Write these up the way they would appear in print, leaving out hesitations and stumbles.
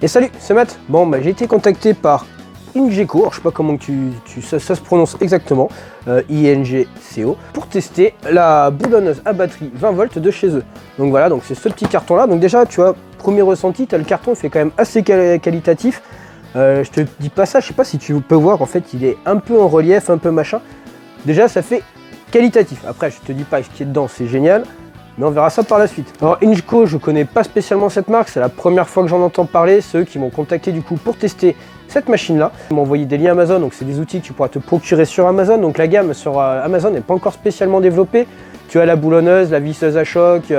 Et salut, c'est Matt. Bon, j'ai été contacté par Ingeco, alors je sais pas comment ça se prononce exactement, INGCO, pour tester la boulonneuse à batterie 20 volts de chez eux. Donc voilà, donc c'est ce petit carton là. Donc déjà, tu vois, premier ressenti, tu as le carton, fait quand même assez qualitatif. Je te dis pas ça, je sais pas si tu peux voir, en fait, il est un peu en relief, un peu machin. Déjà, ça fait qualitatif. Après, je te dis pas ce qui est dedans, c'est génial. Mais on verra ça par la suite. Alors Ingeco, je connais pas spécialement cette marque, c'est la première fois que j'en entends parler. C'est eux qui m'ont contacté du coup pour tester cette machine là. Ils m'ont envoyé des liens Amazon, donc c'est des outils que tu pourras te procurer sur Amazon. Donc la gamme sur Amazon n'est pas encore spécialement développée. Tu as la boulonneuse, la visseuse à choc,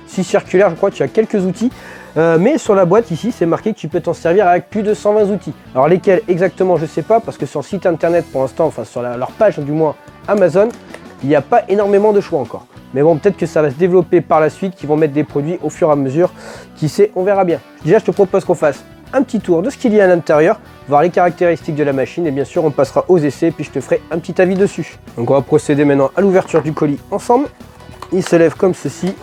scie circulaire, je crois que tu as quelques outils. Mais sur la boîte ici, c'est marqué que tu peux t'en servir avec plus de 120 outils. Alors lesquels exactement, je sais pas, parce que sur le site internet pour l'instant, enfin sur leur page du moins Amazon, il n'y a pas énormément de choix encore. Mais bon, peut-être que ça va se développer par la suite, qu'ils vont mettre des produits au fur et à mesure. Qui sait, on verra bien. Déjà, je te propose qu'on fasse un petit tour de ce qu'il y a à l'intérieur, voir les caractéristiques de la machine, et bien sûr, on passera aux essais, puis je te ferai un petit avis dessus. Donc on va procéder maintenant à l'ouverture du colis ensemble. Il se lève comme ceci.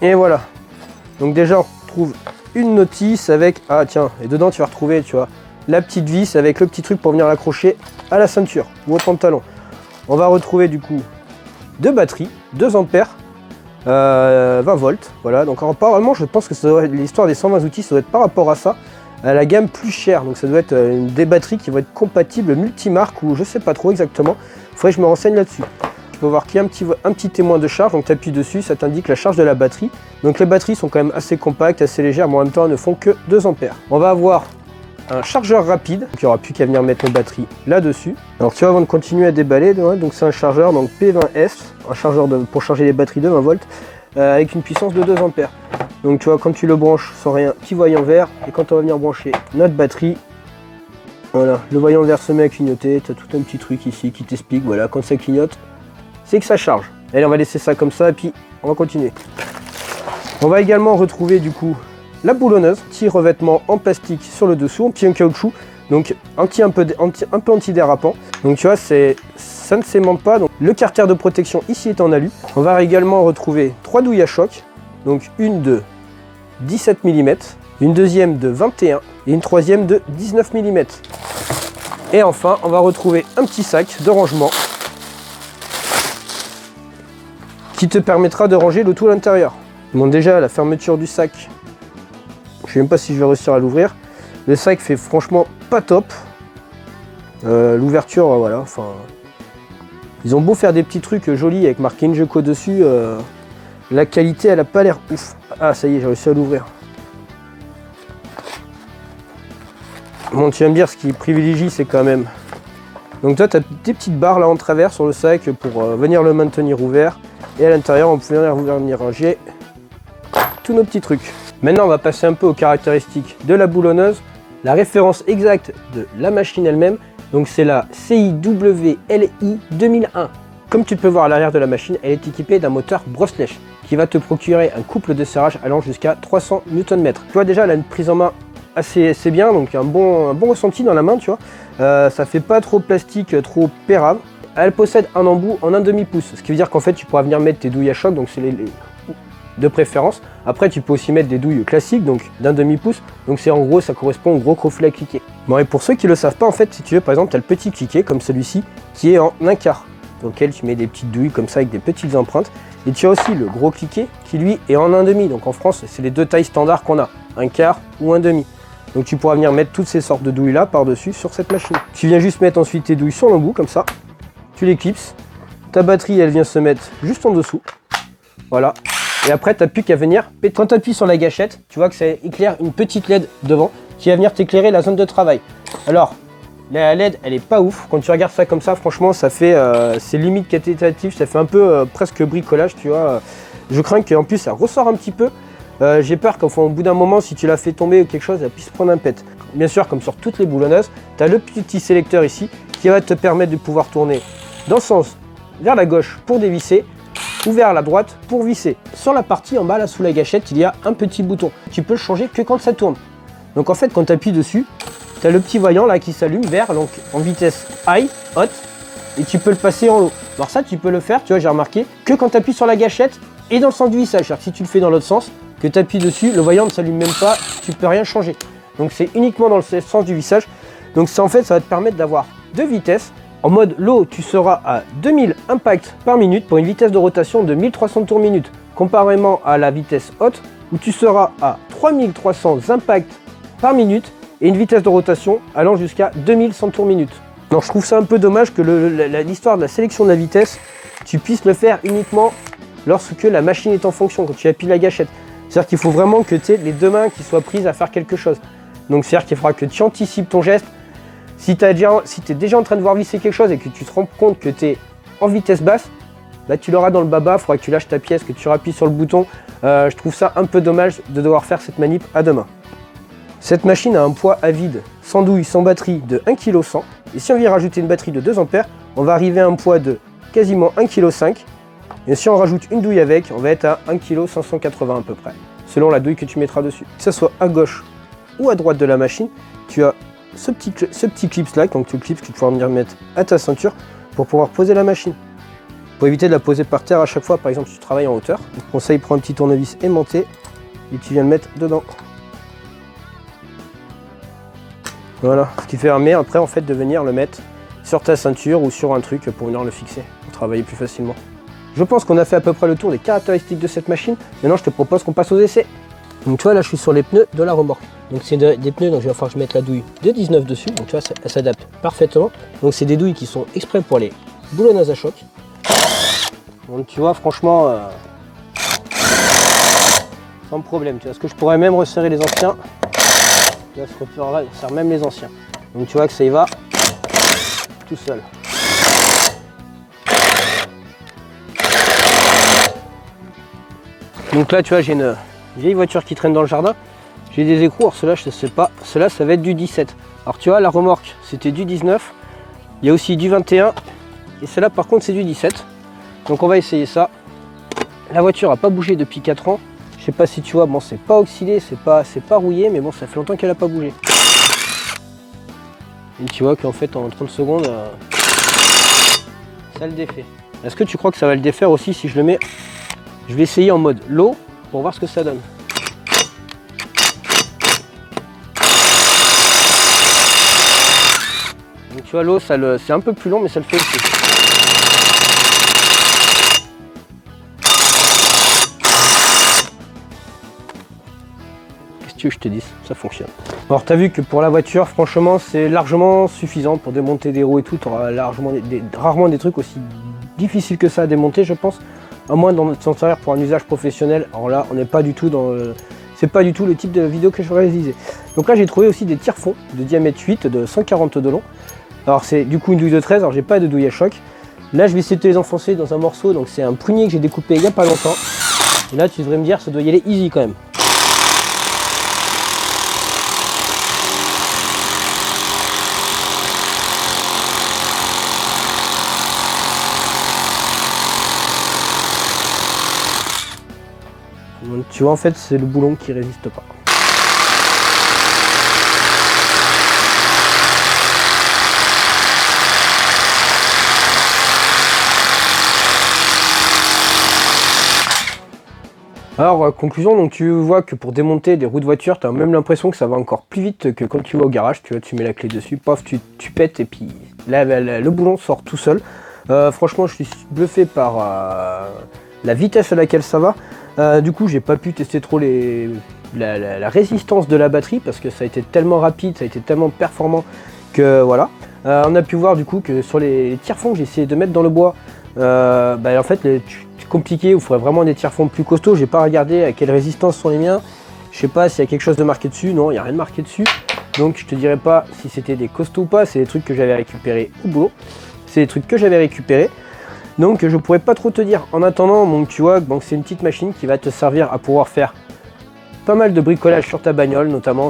Et voilà. Donc déjà, on retrouve une notice avec... Ah tiens, et dedans, tu vas retrouver, tu vois, la petite vis avec le petit truc pour venir l'accrocher à la ceinture ou au pantalon. On va retrouver du coup deux batteries, 2 ampères, 20 volts, voilà. Donc apparemment je pense que ça doit être l'histoire des 120 outils, ça doit être par rapport à ça, à la gamme plus chère. Donc ça doit être des batteries qui vont être compatibles multimarques ou je sais pas trop exactement. Il faudrait que je me renseigne là-dessus. Tu peux voir qu'il y a un petit témoin de charge, donc tu appuies dessus, ça t'indique la charge de la batterie. Donc les batteries sont quand même assez compactes, assez légères, mais en même temps elles ne font que 2 ampères. On va avoir un chargeur rapide, donc il n'y aura plus qu'à venir mettre nos batteries là-dessus. Alors tu vois, avant de continuer à déballer, donc c'est un chargeur, donc P20S, un chargeur pour charger les batteries de 20 volts, avec une puissance de 2 ampères. Donc tu vois, quand tu le branches sans rien, petit voyant vert, et quand on va venir brancher notre batterie, voilà, le voyant vert se met à clignoter, tu as tout un petit truc ici qui t'explique, voilà, quand ça clignote, c'est que ça charge. Allez, on va laisser ça comme ça, et puis on va continuer. On va également retrouver du coup la boulonneuse, petit revêtement en plastique sur le dessous, un petit en caoutchouc, donc un peu antidérapant. Donc tu vois, ça ne s'aimante pas. Donc le carter de protection ici est en alu. On va également retrouver 3 douilles à choc, donc une de 17 mm, une deuxième de 21 et une troisième de 19 mm. Et enfin, on va retrouver un petit sac de rangement qui te permettra de ranger le tout à l'intérieur. Bon, déjà la fermeture du sac, je sais même pas si je vais réussir à l'ouvrir. Le sac fait franchement pas top. L'ouverture, voilà, enfin... Ils ont beau faire des petits trucs jolis avec marqué Ingeco dessus, la qualité elle a pas l'air ouf. Ah ça y est, j'ai réussi à l'ouvrir. Bon, tu vas me dire, ce qui privilégie c'est quand même... Donc toi tu as des petites barres là en travers sur le sac pour venir le maintenir ouvert. Et à l'intérieur on peut venir ranger tous nos petits trucs. Maintenant, on va passer un peu aux caractéristiques de la boulonneuse. La référence exacte de la machine elle-même, donc c'est la CIWLI 2001. Comme tu peux voir à l'arrière de la machine, elle est équipée d'un moteur Brosslech qui va te procurer un couple de serrage allant jusqu'à 300 Nm. Tu vois déjà, elle a une prise en main assez bien, donc un bon ressenti dans la main, tu vois. Ça fait pas trop plastique, trop pérave. Elle possède un embout en 1/2 pouce, ce qui veut dire qu'en fait, tu pourras venir mettre tes douilles à choc, donc c'est de préférence. Après tu peux aussi mettre des douilles classiques, donc d'1/2 pouce, donc c'est en gros, ça correspond au gros croflet à cliquer. Bon, et pour ceux qui ne le savent pas, en fait, si tu veux, par exemple, tu as le petit cliquet comme celui-ci qui est en 1/4, dans lequel tu mets des petites douilles comme ça avec des petites empreintes, et tu as aussi le gros cliquet qui lui est en 1/2, donc en France c'est les deux tailles standards qu'on a, 1/4 ou 1/2. Donc tu pourras venir mettre toutes ces sortes de douilles là par dessus sur cette machine. Tu viens juste mettre ensuite tes douilles sur l'embout comme ça, tu les clipses, ta batterie elle vient se mettre juste en dessous, voilà. Et après, tu n'as plus qu'à venir péter. Quand tu appuies sur la gâchette, tu vois que ça éclaire une petite LED devant qui va venir t'éclairer la zone de travail. Alors, la LED, elle est pas ouf. Quand tu regardes ça comme ça, franchement, ça fait, c'est limite qualitatif. Ça fait un peu presque bricolage, tu vois. Je crains qu'en plus, ça ressort un petit peu. J'ai peur qu'au bout d'un moment, si tu la fais tomber ou quelque chose, elle puisse prendre un pet. Bien sûr, comme sur toutes les boulonneuses, tu as le petit sélecteur ici qui va te permettre de pouvoir tourner dans le sens vers la gauche pour dévisser, ou vers la droite pour visser. Sur la partie en bas, là sous la gâchette, il y a un petit bouton. Tu peux le changer que quand ça tourne. Donc en fait, quand tu appuies dessus, tu as le petit voyant là qui s'allume vert, donc en vitesse high, hot, et tu peux le passer en low. Alors ça, tu peux le faire, tu vois, j'ai remarqué, que quand tu appuies sur la gâchette et dans le sens du vissage. C'est-à-dire que si tu le fais dans l'autre sens, que tu appuies dessus, le voyant ne s'allume même pas, tu peux rien changer. Donc c'est uniquement dans le sens du vissage. Donc ça, en fait, ça va te permettre d'avoir 2 vitesses. En mode low, tu seras à 2000 impacts par minute pour une vitesse de rotation de 1300 tours minute, comparément à la vitesse haute où tu seras à 3300 impacts par minute et une vitesse de rotation allant jusqu'à 2100 tours minute. Donc je trouve ça un peu dommage que l'histoire de la sélection de la vitesse, tu puisses le faire uniquement lorsque la machine est en fonction, quand tu appuies la gâchette. C'est-à-dire qu'il faut vraiment que tu aies les 2 mains qui soient prises à faire quelque chose. Donc c'est-à-dire qu'il faudra que tu anticipes ton geste. Si tu es déjà en train de voir visser quelque chose et que tu te rends compte que tu es en vitesse basse, bah, tu l'auras dans le baba, il faudra que tu lâches ta pièce, que tu appuies sur le bouton. Je trouve ça un peu dommage de devoir faire cette manip à 2 mains. Cette machine a un poids à vide, sans douille, sans batterie, de 1,1 kg. Et si on vient rajouter une batterie de 2 A, on va arriver à un poids de quasiment 1,5 kg. Et si on rajoute une douille avec, on va être à 1,580 kg à peu près, selon la douille que tu mettras dessus. Que ce soit à gauche ou à droite de la machine, tu as ce petit clip là, donc le clip que tu pourras venir mettre à ta ceinture pour pouvoir poser la machine. Pour éviter de la poser par terre à chaque fois, par exemple si tu travailles en hauteur, je te conseille, prends un petit tournevis aimanté et tu viens le mettre dedans. Voilà, ce qui permet après en fait de venir le mettre sur ta ceinture ou sur un truc pour venir le fixer, pour travailler plus facilement. Je pense qu'on a fait à peu près le tour des caractéristiques de cette machine. Maintenant je te propose qu'on passe aux essais. Donc tu vois là je suis sur les pneus de la remorque. Donc c'est des pneus, donc il va falloir que je mette la douille de 19 dessus. Donc tu vois elle s'adapte parfaitement. Donc c'est des douilles qui sont exprès pour les boulonneuses à choc. Donc tu vois franchement sans problème. Tu vois, ce que je pourrais même resserrer les anciens. Là, ce repère là il sert même les anciens. Donc tu vois que ça y va tout seul. Donc là tu vois j'ai une vieille voiture qui traîne dans le jardin. J'ai des écrous, alors ceux-là je ne sais pas, ceux-là ça va être du 17. Alors tu vois la remorque c'était du 19, il y a aussi du 21 et celle-là par contre c'est du 17. Donc on va essayer ça. La voiture n'a pas bougé depuis 4 ans. Je sais pas si tu vois, bon c'est pas oxydé, c'est pas rouillé, mais bon ça fait longtemps qu'elle n'a pas bougé. Et tu vois qu'en fait en 30 secondes, ça le défait. Est-ce que tu crois que ça va le défaire aussi si je le mets? Je vais essayer en mode low pour voir ce que ça donne. Donc tu vois l'eau, c'est un peu plus long mais ça le fait aussi. Qu'est-ce que tu veux que je te dise? Ça fonctionne. Alors tu as vu que pour la voiture, franchement c'est largement suffisant pour démonter des roues et tout. Tu auras rarement des trucs aussi difficiles que ça à démonter je pense. À moins dans notre sens arrière pour un usage professionnel. Alors là on n'est pas du tout dans c'est pas du tout le type de vidéo que je vais réaliser. Donc là j'ai trouvé aussi des tire-fonds de diamètre 8 de 140 de long. Alors c'est du coup une douille de 13, alors j'ai pas de douille à choc. Là je vais essayer de les enfoncer dans un morceau, donc c'est un prunier que j'ai découpé il n'y a pas longtemps. Et là tu devrais me dire ça doit y aller easy quand même. Donc, tu vois en fait c'est le boulon qui résiste pas. Alors conclusion, donc tu vois que pour démonter des roues de voiture, tu as même l'impression que ça va encore plus vite que quand tu vas au garage. Tu vois, tu mets la clé dessus, paf, tu pètes et puis là, le boulon sort tout seul. Franchement je suis bluffé par la vitesse à laquelle ça va. Du coup j'ai pas pu tester trop la résistance de la batterie parce que ça a été tellement rapide, ça a été tellement performant que voilà. On a pu voir du coup que sur les tire-fonds que j'ai essayé de mettre dans le bois, en fait c'est compliqué, il faudrait vraiment des tire-fonds plus costauds. J'ai pas regardé à quelle résistance sont les miens, je sais pas s'il y a quelque chose de marqué dessus. Non, il n'y a rien de marqué dessus, donc je te dirais pas si c'était des costauds ou pas. C'est des trucs que j'avais récupérés au boulot, c'est des trucs que j'avais récupérés, donc je pourrais pas trop te dire. En attendant, donc tu vois, c'est une petite machine qui va te servir à pouvoir faire pas mal de bricolage sur ta bagnole, notamment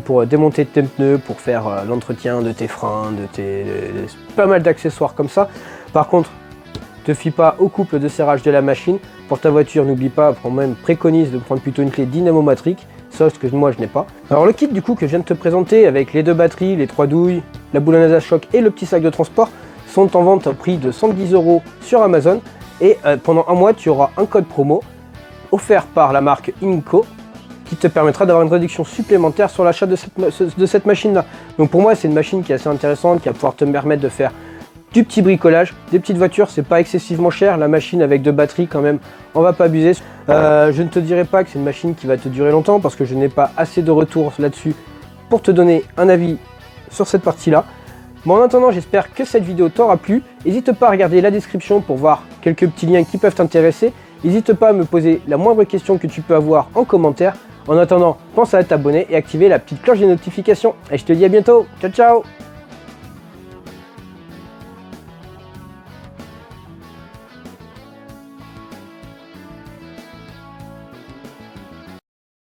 pour démonter tes pneus, pour faire l'entretien de tes freins, pas mal d'accessoires comme ça. Par contre, te fie pas au couple de serrage de la machine. Pour ta voiture, n'oublie pas, même préconise de prendre plutôt une clé dynamomatrique, sauf que moi je n'ai pas. Alors le kit du coup que je viens de te présenter avec les 2 batteries, les 3 douilles, la boulonneuse à choc et le petit sac de transport sont en vente au prix de 110 € sur Amazon. Et pendant un mois tu auras un code promo offert par la marque Inco, qui te permettra d'avoir une réduction supplémentaire sur l'achat de cette machine-là. Donc pour moi, c'est une machine qui est assez intéressante, qui va pouvoir te permettre de faire du petit bricolage, des petites voitures, c'est pas excessivement cher. La machine avec 2 batteries quand même, on va pas abuser. Je ne te dirai pas que c'est une machine qui va te durer longtemps parce que je n'ai pas assez de retours là-dessus pour te donner un avis sur cette partie-là. Mais en attendant, j'espère que cette vidéo t'aura plu. N'hésite pas à regarder la description pour voir quelques petits liens qui peuvent t'intéresser. N'hésite pas à me poser la moindre question que tu peux avoir en commentaire. En attendant, pense à t'abonner et activer la petite cloche des notifications. Et je te dis à bientôt. Ciao, ciao!